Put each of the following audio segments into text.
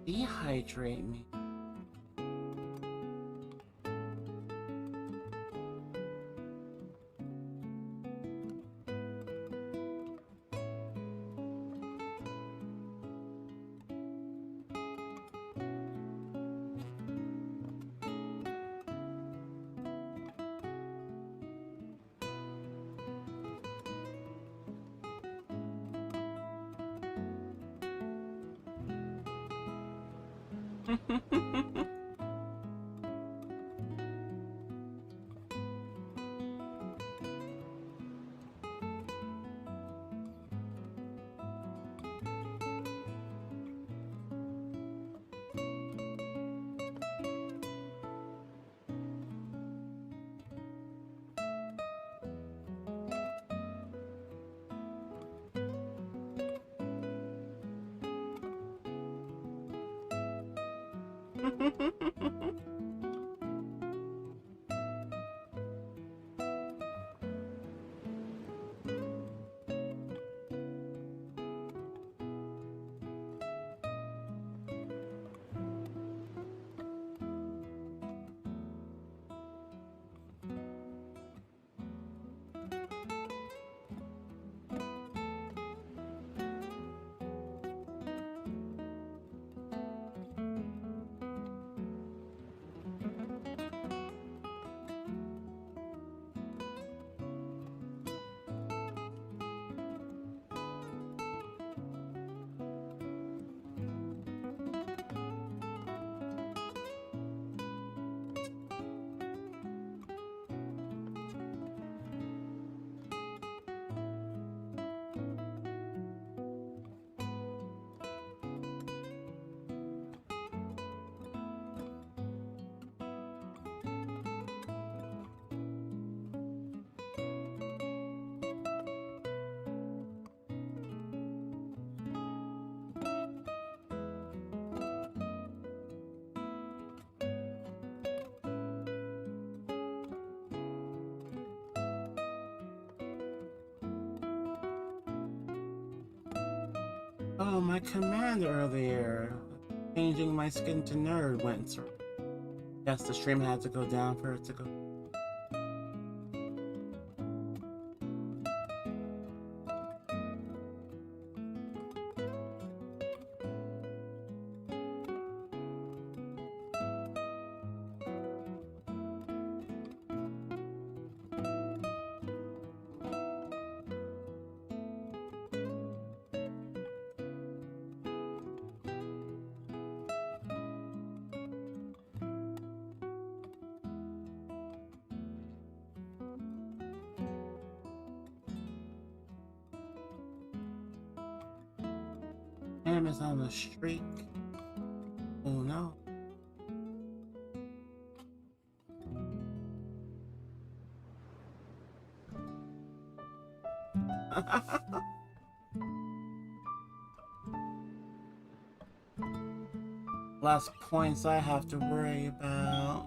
Dehydrate me. Oh, my command earlier, changing my skin to nerd, went through. Guess the stream had to go down for it to go. Am is on a streak. Oh no. Less points I have to worry about.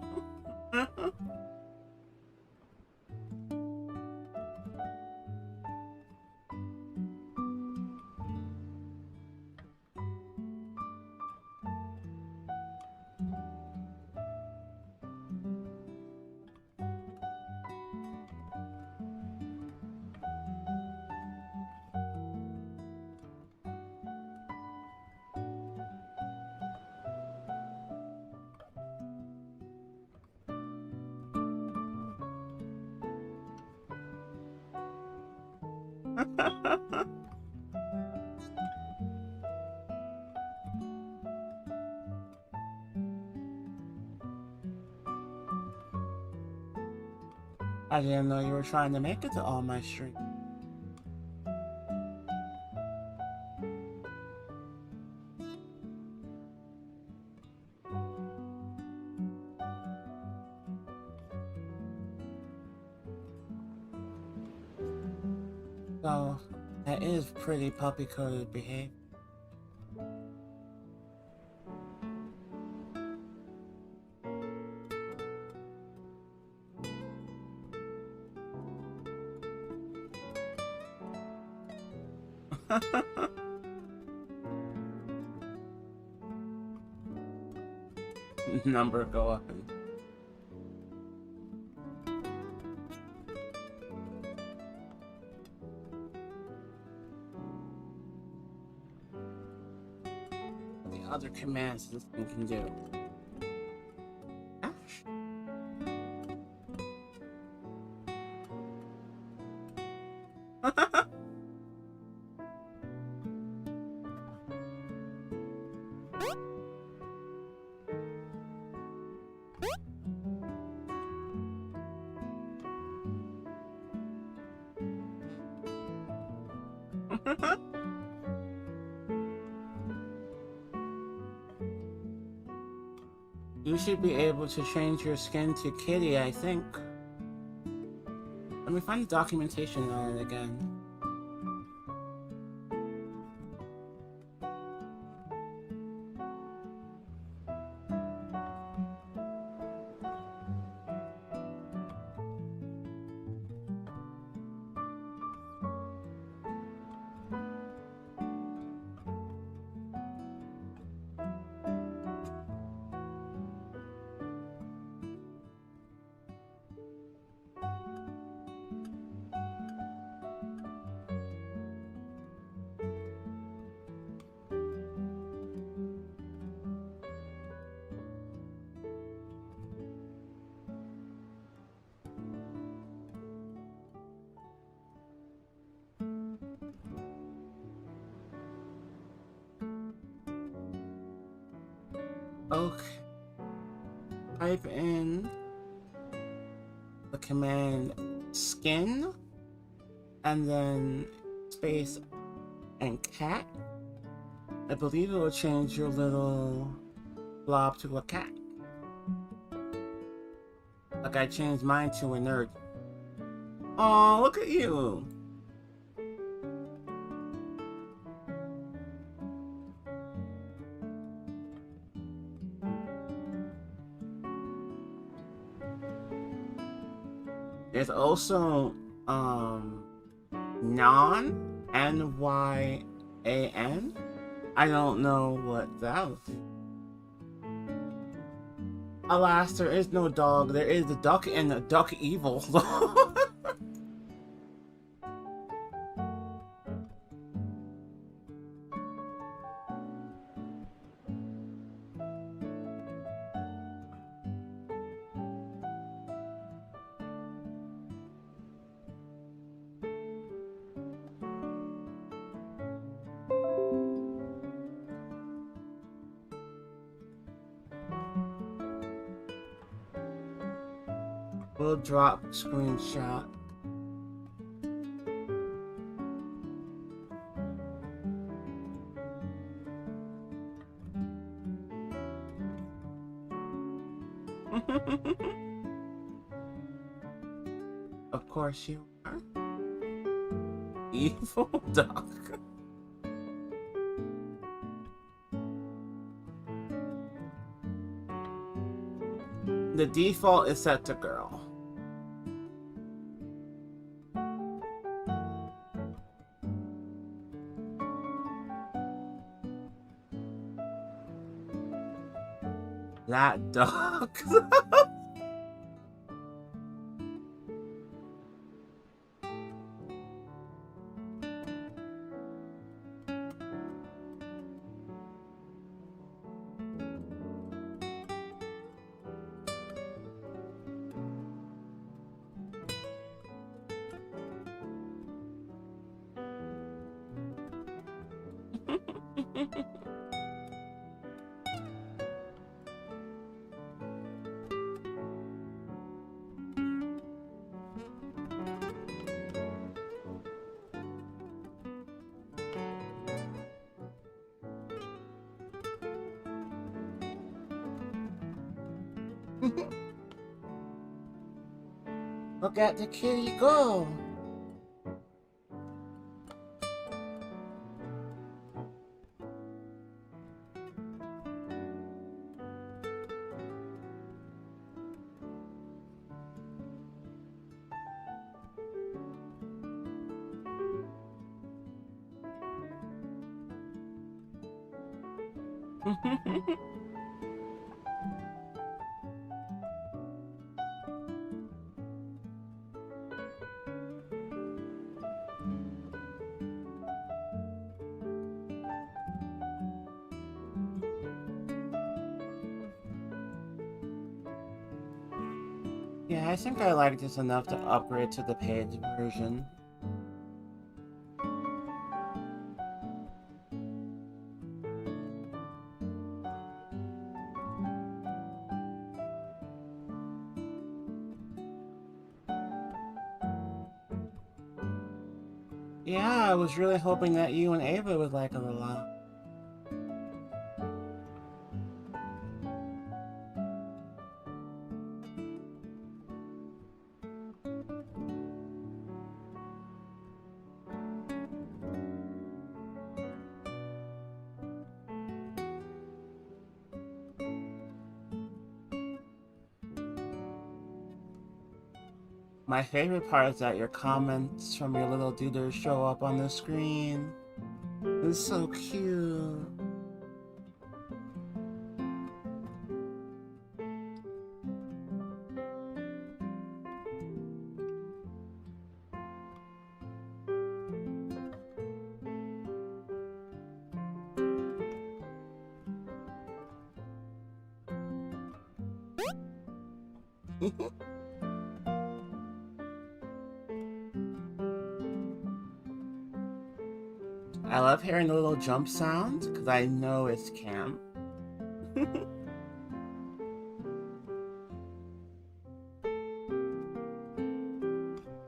I didn't know you were trying to make it to all my streams. So, that is pretty puppy-coded behavior. number go up. And the other commands this thing can do. Ouch. You should be able to change your skin to kitty, I think. Let me find the documentation on it again. Okay. Type in the command skin and then space and cat. I believe it will change your little blob to a cat. Like I changed mine to a nerd. Oh, look at you! There's also Nyan, Nyan. I don't know what that would be. Alas, there is no dog. There is a duck and a duck evil. We'll drop screenshot. Of course you are. Evil duck. The default is set to girl. That duck. Look at the kitty go. Yeah, I think I like this enough to upgrade to the paid version. Yeah, I was really hoping that you and Ava would like it a lot. My favorite part is that your comments from your little duders show up on the screen. It's so cute. I love hearing the little jump sounds because I know it's camp.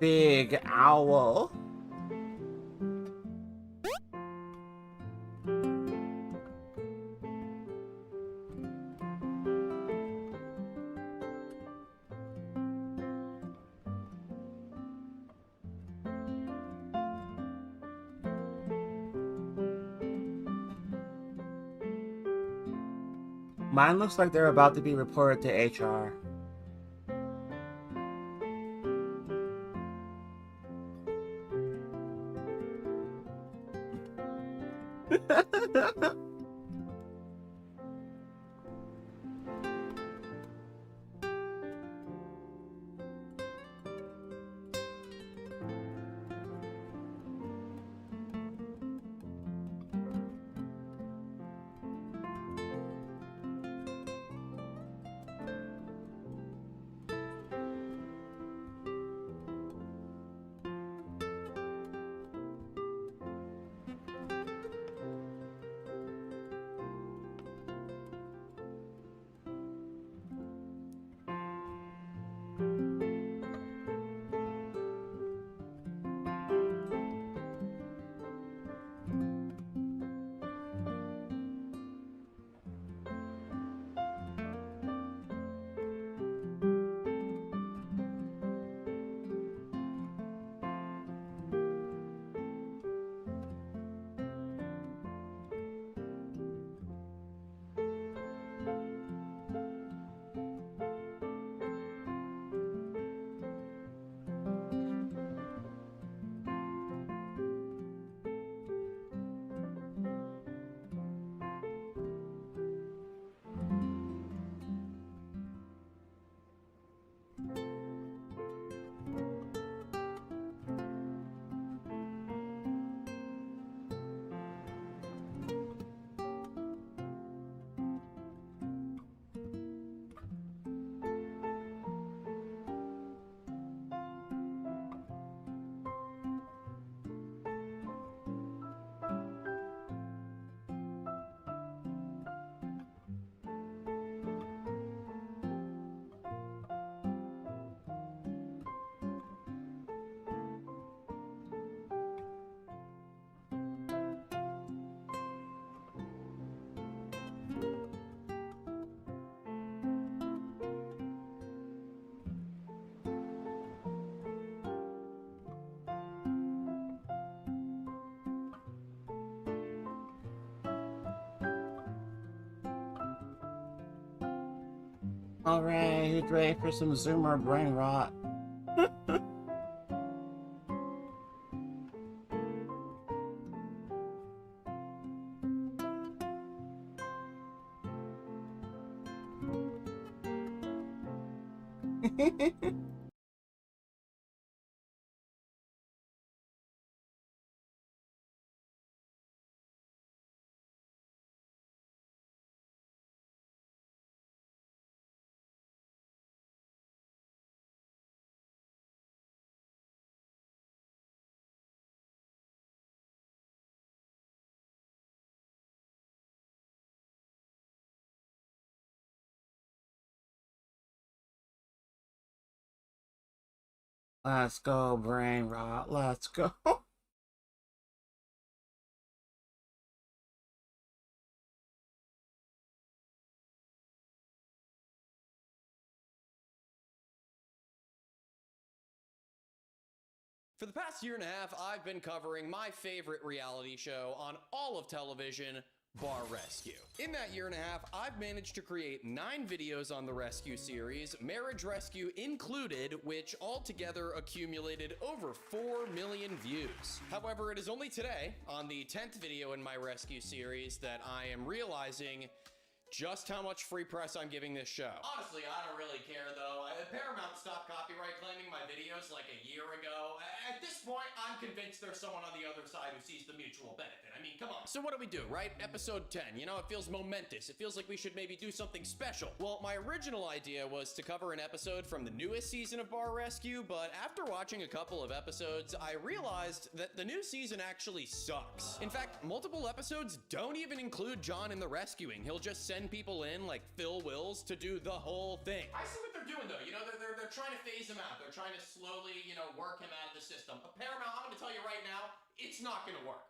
Big owl. Mine looks like they're about to be reported to HR. Alright, who's ready for some Zoomer brain rot? Let's go, brain rot. Let's go. For the past year and a half, I've been covering my favorite reality show on all of television, Bar Rescue. In that year and a half, I've managed to create 9 videos on the rescue series, Marriage Rescue included, which altogether accumulated over 4 million views. However, it is only today, on the 10th video in my rescue series, that I am realizing just how much free press I'm giving this show. Honestly, I don't really care though. Paramount stopped copyright claiming my videos like a year ago. At this point, I'm convinced there's someone on the other side who sees the mutual benefit. I mean, come on. So what do, right? Episode 10, you know, it feels momentous. It feels like we should maybe do something special. Well, my original idea was to cover an episode from the newest season of Bar Rescue, but after watching a couple of episodes, I realized that the new season actually sucks. In fact, multiple episodes don't even include John in the rescuing. He'll just send people in like Phil Wills to do the whole thing. I see what they're doing though. You know, they're trying to phase him out. They're trying to slowly, you know, work him out of the system. But Paramount, I'm gonna tell you right now, it's not gonna work.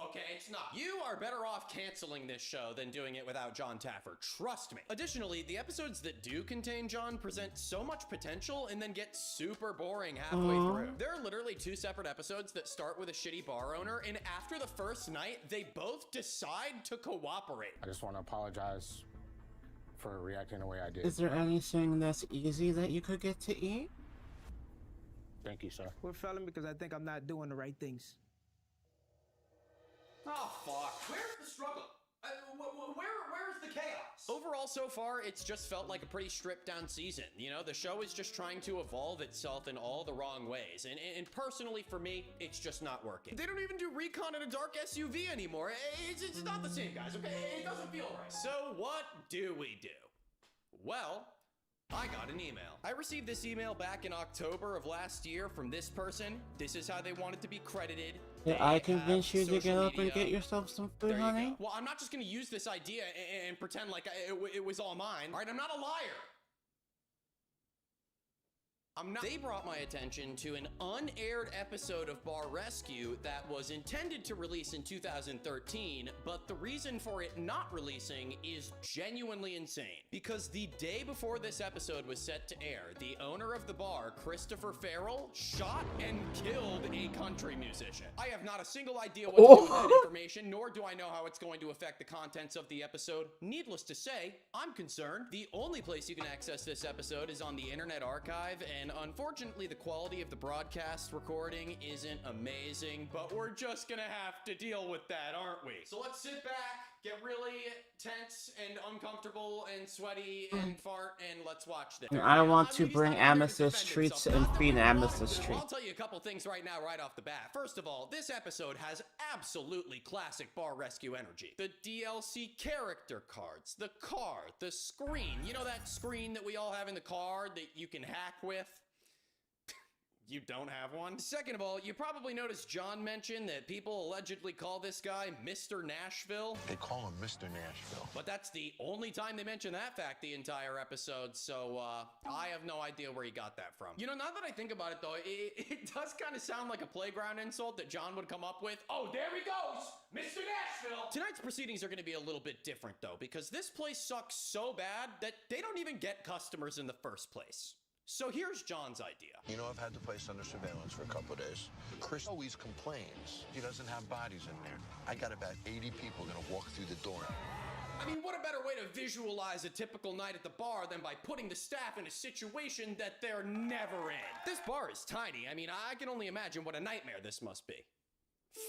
Okay, it's not. You are better off canceling this show than doing it without Jon Taffer. Trust me. Additionally, the episodes that do contain John present so much potential and then get super boring halfway through. There are literally 2 separate episodes that start with a shitty bar owner, and after the first night, they both decide to cooperate. I just want to apologize for reacting the way I did. Is there anything that's easy that you could get to eat? Thank you, sir. We're failing because I think I'm not doing the right things. Oh, fuck. Where's the struggle? Where's the chaos? Overall, so far, it's just felt like a pretty stripped-down season. You know, the show is just trying to evolve itself in all the wrong ways. And personally, for me, it's just not working. They don't even do recon in a dark SUV anymore. It's not the same, guys, okay? It doesn't feel right. So what do we do? Well, I got an email. I received this email back in October of last year from this person. This is how they wanted to be credited. Did I convince you to get up and get yourself some food, honey? Well, I'm not just gonna use this idea and pretend like it was all mine. All right, I'm not a liar. They brought my attention to an unaired episode of Bar Rescue that was intended to release in 2013, but the reason for it not releasing is genuinely insane. Because the day before this episode was set to air, the owner of the bar, Christopher Farrell, shot and killed a country musician. I have not a single idea what to do with that information, nor do I know how it's going to affect the contents of the episode. Needless to say, I'm concerned. The only place you can access this episode is on the Internet Archive, and unfortunately the quality of the broadcast recording isn't amazing, but we're just gonna have to deal with that, aren't we? So let's sit back, get really tense and uncomfortable and sweaty and fart, and let's watch this. I want to bring Amethyst treats and feed Amethyst treats. I'll tell you a couple things right now, right off the bat. First of all, this episode has absolutely classic Bar Rescue energy. The DLC character cards, the car, the screen. You know that screen that we all have in the car that you can hack with? You don't have one? Second of all, you probably noticed John mentioned that people allegedly call this guy Mr. Nashville. They call him Mr. Nashville. But that's the only time they mention that fact the entire episode, so I have no idea where he got that from. You know, now that I think about it though, it does kind of sound like a playground insult that John would come up with. Oh, there he goes! Mr. Nashville! Tonight's proceedings are going to be a little bit different though, because this place sucks so bad that they don't even get customers in the first place. So here's John's idea. You know, I've had the place under surveillance for a couple of days. Chris always complains he doesn't have bodies in there. I got about 80 people gonna walk through the door. I mean, what a better way to visualize a typical night at the bar than by putting the staff in a situation that they're never in. This bar is tiny. I mean, I can only imagine what a nightmare this must be.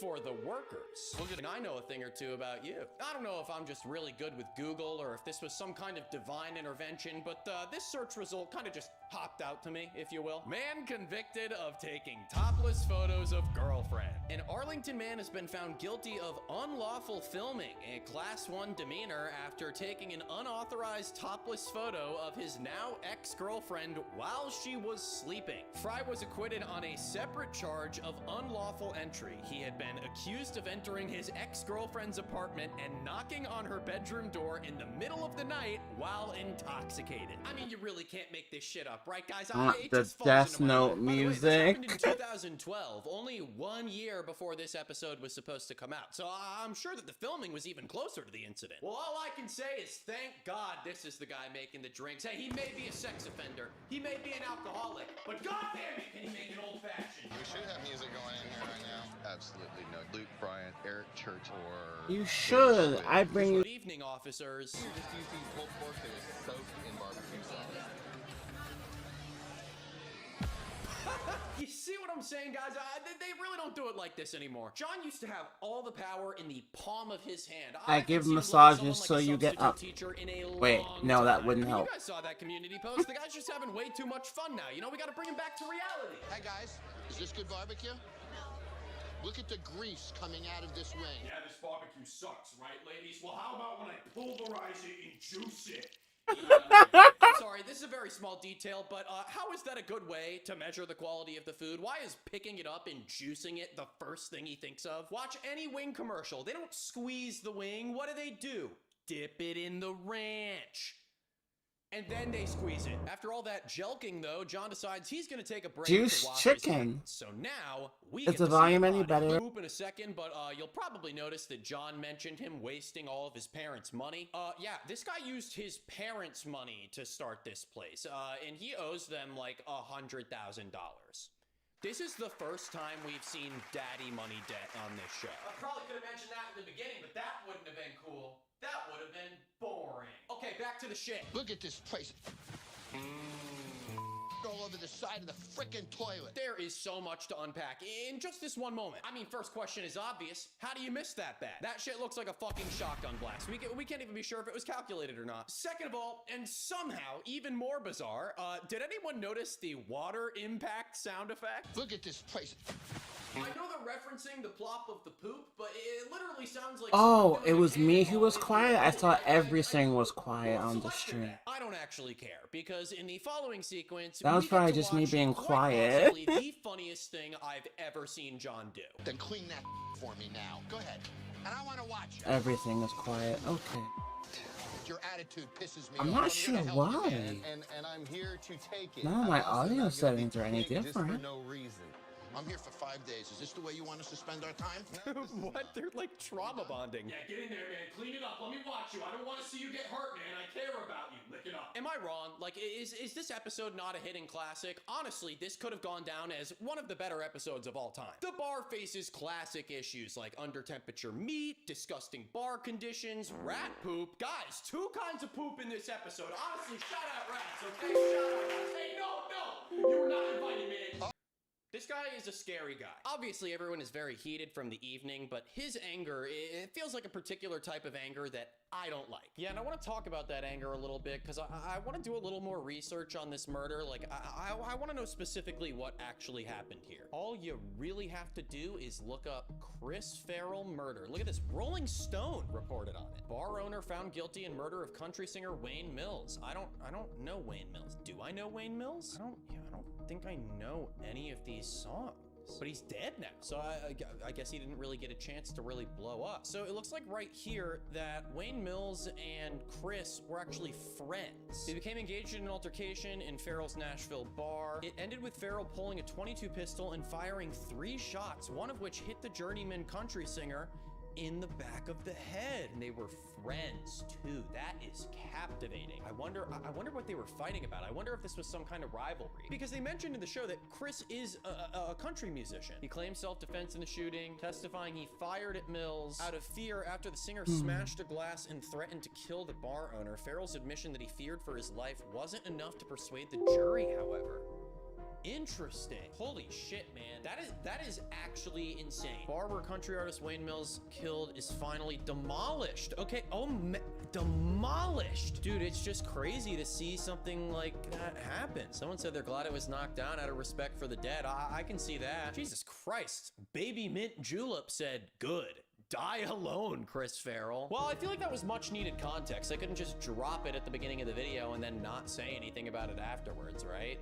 For the workers. And I know a thing or two about you. I don't know if I'm just really good with Google or if this was some kind of divine intervention, but this search result kind of just popped out to me, if you will. Man convicted of taking topless photos of girlfriend. An Arlington man has been found guilty of unlawful filming, a class 1 demeanor, after taking an unauthorized topless photo of his now ex-girlfriend while she was sleeping. Fry was acquitted on a separate charge of unlawful entry. He had been accused of entering his ex-girlfriend's apartment and knocking on her bedroom door in the middle of the night while intoxicated. I mean, you really can't make this shit up, right, guys? It The just falls Death into my Note lap. By the way, this music. happened in 2012, only 1 year before this episode was supposed to come out. So I'm sure that the filming was even closer to the incident. Well, all I can say is thank God this is the guy making the drinks. Hey, he may be a sex offender, he may be an alcoholic, but goddamn it, can he make it old-fashioned? We should have music going in here right now. Absolutely no. Luke Bryant, Eric Church, or... You should. I bring you. Good evening, officers. Just use these pulled pork that is soaked in barbecue sauce. You see what I'm saying, guys? They really don't do it like this anymore. John used to have all the power in the palm of his hand. I give haven't seen massages someone so like a you get substitute up. teacher in a Wait, long no, that time. wouldn't I mean, help. You guys saw that community post. The guy's just having way too much fun now. You know, we got to bring him back to reality. Hey guys, is this good barbecue? Look at the grease coming out of this wing. Yeah, this barbecue sucks, right, ladies? Well, how about when I pulverize it and juice it? Sorry, this is a very small detail, but how is that a good way to measure the quality of the food? Why is picking it up and juicing it the first thing he thinks of? Watch any wing commercial. They don't squeeze the wing. What do? Dip it in the ranch. And then they squeeze it. After all that jelking, though, John decides he's going to take a break Juice to wash his chicken. hands. So now we Is get the to see volume a any body. better? Poop in a second, but you'll probably notice that John mentioned him wasting all of his parents' money. Yeah, this guy used his parents' money to start this place, and he owes them like $100,000. This is the first time we've seen daddy money debt on this show. I probably could have mentioned that in the beginning, but that wouldn't have been cool. That would have been boring. Okay, back to the shit. Look at this place. All over the side of the frickin' toilet. There is so much to unpack in just this one moment. I mean, first question is obvious. How do you miss that bad? That shit looks like a fucking shotgun blast. We can't even be sure if it was calculated or not. Second of all, and somehow even more bizarre, did anyone notice the water impact sound effect? Look at this place. I know they're referencing the plop of the poop, but it literally sounds like... Oh, someone it doing was a me who cannonball was into quiet? the I pool. thought everything was quiet Who on the selected stream. that? I don't actually care, because in the following sequence... That was we get probably to just me watch being quite quiet. possibly the funniest thing I've ever seen John do. Then clean that for me now. Go ahead. And I want to watch it. Everything is quiet. Okay. Your attitude pisses me I'm off. not here sure to help you. why. And I'm here to take it. None of my I'm also audio not gonna settings be are any king just for different. no reason. I'm here for 5 days. Is this the way you want us to spend our time? What? They're like trauma bonding. Yeah, get in there, man. Clean it up. Let me watch you. I don't want to see you get hurt, man. I care about you. Lick it up. Am I wrong? Like, is this episode not a hidden classic? Honestly, this could have gone down as one of the better episodes of all time. The bar faces classic issues like under temperature meat, disgusting bar conditions, rat poop. Guys, 2 kinds of poop in this episode. Honestly, shout out rats, okay? Shout out rats. Hey, no! You were not invited, man. This guy is a scary guy. Obviously, everyone is very heated from the evening, but his anger, it feels like a particular type of anger that I don't like. Yeah, and I want to talk about that anger a little bit, because I want to do a little more research on this murder. Like, I want to know specifically what actually happened here. All you really have to do is look up Chris Farrell murder. Look at this. Rolling Stone reported on it. Bar owner found guilty in murder of country singer Wayne Mills. I don't know Wayne Mills. Do I know Wayne Mills? I don't think I know any of these songs. But he's dead now, so I guess he didn't really get a chance to really blow up. So it looks like right here that Wayne Mills and Chris were actually friends. They became engaged in an altercation in Farrell's Nashville bar. It ended with Farrell pulling a .22 pistol and firing 3 shots, one of which hit the journeyman country singer in the back of the head. And they were friends too. That is captivating. I wonder what they were fighting about. I wonder if this was some kind of rivalry, because they mentioned in the show that Chris is a country musician. He claimed self-defense in the shooting, testifying he fired at Mills out of fear after the singer smashed a glass and threatened to kill the bar owner. Farrell's admission that he feared for his life wasn't enough to persuade the jury, however. Interesting. Holy shit, man. That is actually insane. Bar where country artist Wayne Mills killed is finally demolished. Okay, demolished. Dude, it's just crazy to see something like that happen. Someone said they're glad it was knocked down out of respect for the dead. I can see that. Jesus Christ. Baby Mint Julep said, good. Die alone, Chris Farrell. Well, I feel like that was much needed context. I couldn't just drop it at the beginning of the video and then not say anything about it afterwards, right?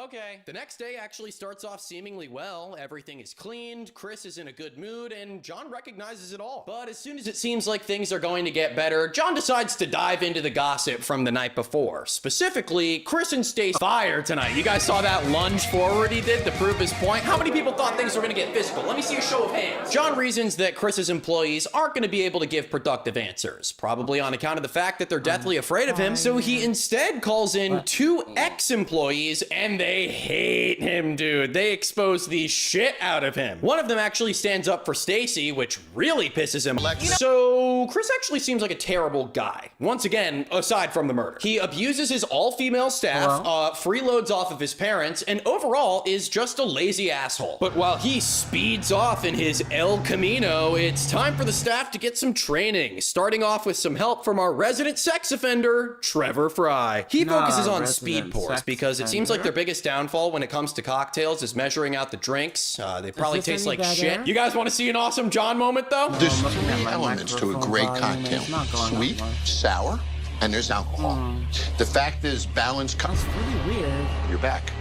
Okay. The next day actually starts off seemingly well. Everything is cleaned, Chris is in a good mood, and John recognizes it all. But as soon as it seems like things are going to get better, John decides to dive into the gossip from the night before. Specifically, Chris and Stacy fire tonight. You guys saw that lunge forward he did to prove his point? How many people thought things were going to get physical? Let me see a show of hands. John reasons that Chris's employees aren't going to be able to give productive answers, probably on account of the fact that they're deathly afraid of him, so he instead calls in 2 ex-employees, and they hate him, dude. They expose the shit out of him. One of them actually stands up for Stacy, which really pisses him off. So Chris actually seems like a terrible guy. Once again, aside from the murder. He abuses his all-female staff, freeloads off of his parents, and overall is just a lazy asshole. But while he speeds off in his El Camino, it's time for the staff to get some training, starting off with some help from our resident sex offender, Trevor Fry. He focuses on speed pours because it seems like their biggest downfall when it comes to cocktails is measuring out the drinks. They probably taste like shit. You guys want to see an awesome John moment, though? There's 3 elements to a great cocktail. Sweet, sour, and there's alcohol. The fact is, balance comes. Really weird. You're back.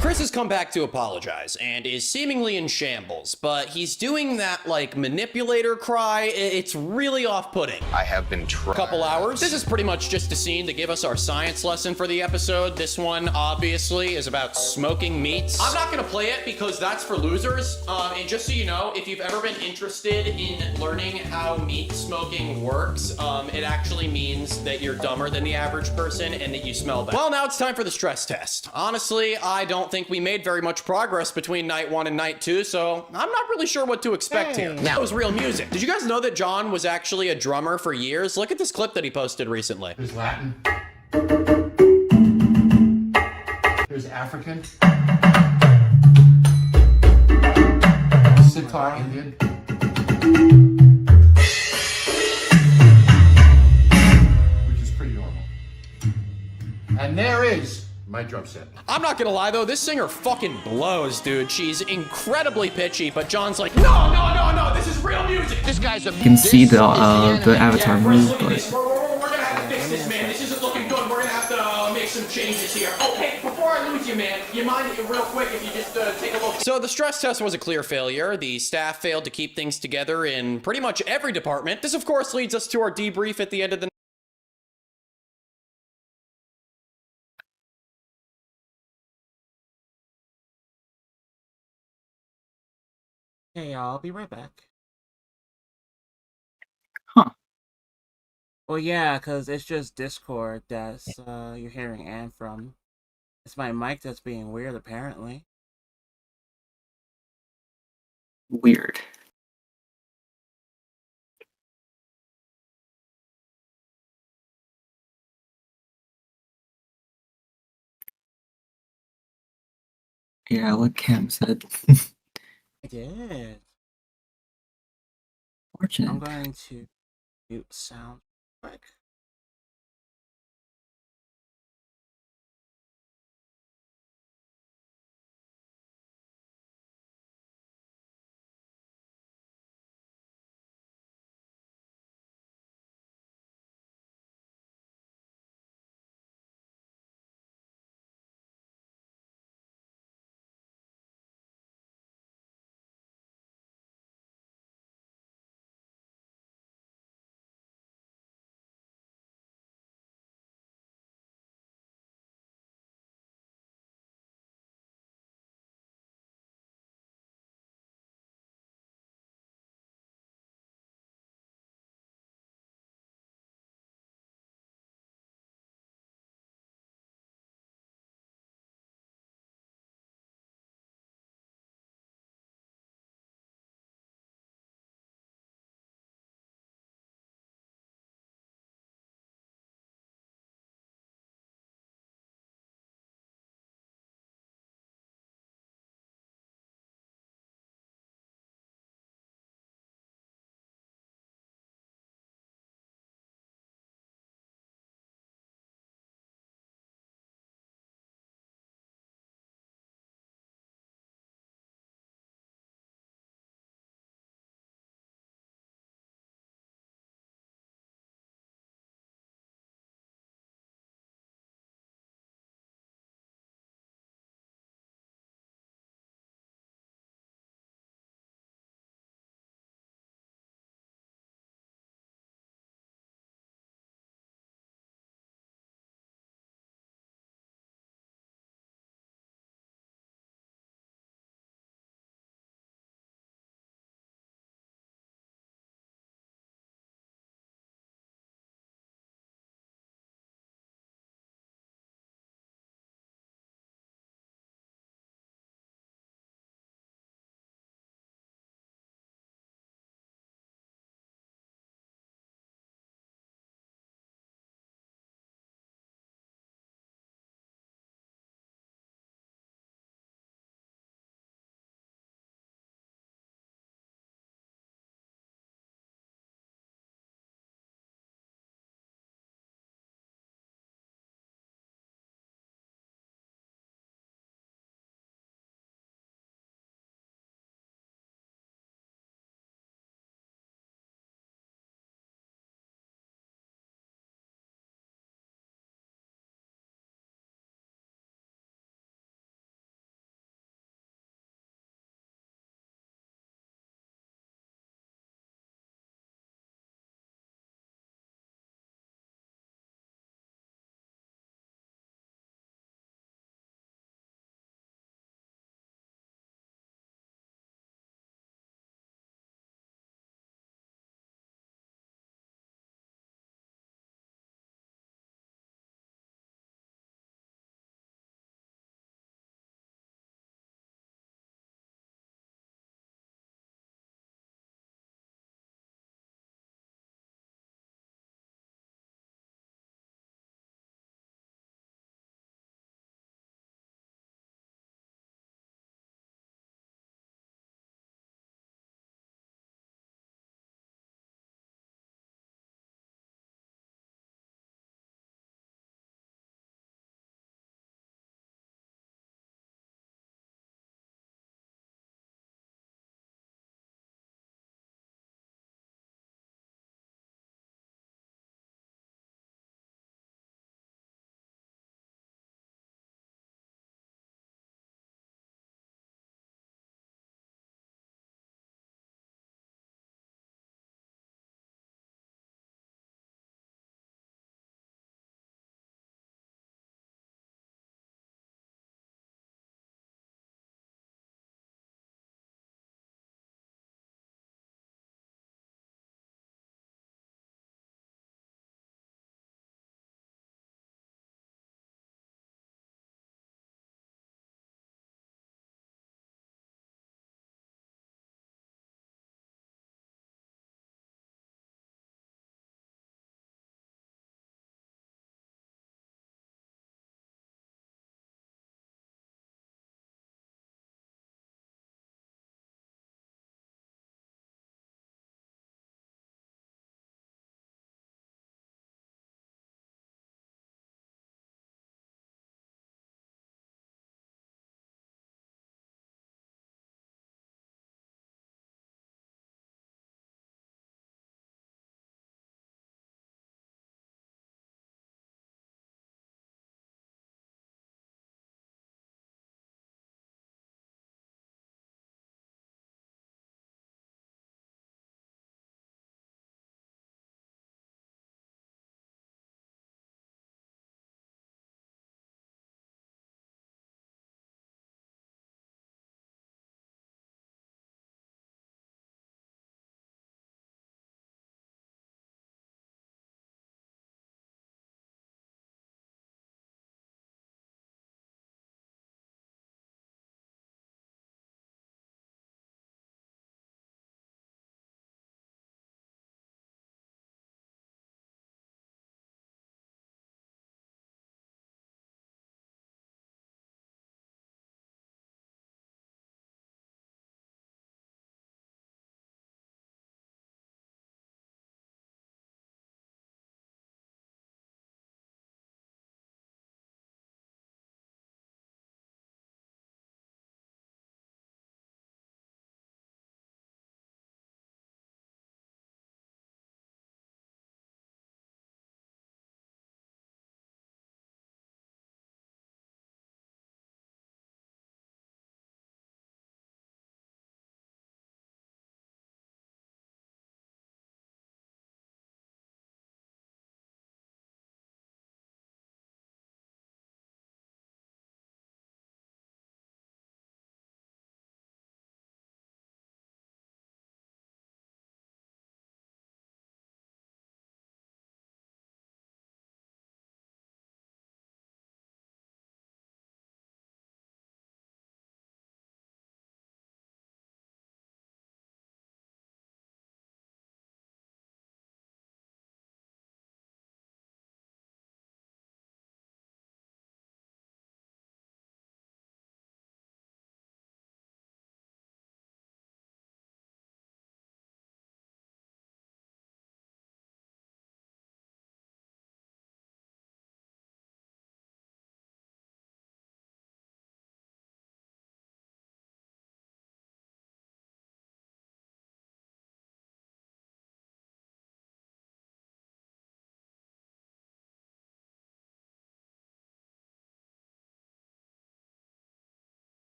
Chris has come back to apologize and is seemingly in shambles, but he's doing that like manipulator cry. It's really off-putting. I have been trying. Couple hours. This is pretty much just a scene to give us our science lesson for the episode. This one obviously is about smoking meats. I'm not gonna play it because that's for losers. And just so you know, if you've ever been interested in learning how meat smoking works, it actually means that you're dumber than the average person and that you smell bad. Well, now it's time for the stress test. Honestly, I don't think we made very much progress between night 1 and night 2, so I'm not really sure what to expect here. That was real music. Did you guys know that John was actually a drummer for years? Look at this clip that he posted recently. There's Latin. There's African. Sitar, Indian. Which is pretty normal. And there is my drum set. I'm not gonna lie though, this singer fucking blows, dude. She's incredibly pitchy, but John's like, no, this is real music. This guy's a. You can see the avatar move, but We're gonna have to fix this, man. This isn't looking good. We're gonna have to make some changes here. Oh, hey, before I lose you, man, you mind real quick if you just take a look. So the stress test was a clear failure. The staff failed to keep things together in pretty much every department. This, of course, leads us to our debrief at the end of the Hey, I'll be right back. Huh. Well, yeah, because it's just Discord that's you're hearing Ann from. It's my mic that's being weird, apparently. weird. Yeah, what Cam said. I did. Fortunate. I'm going to mute sound quick.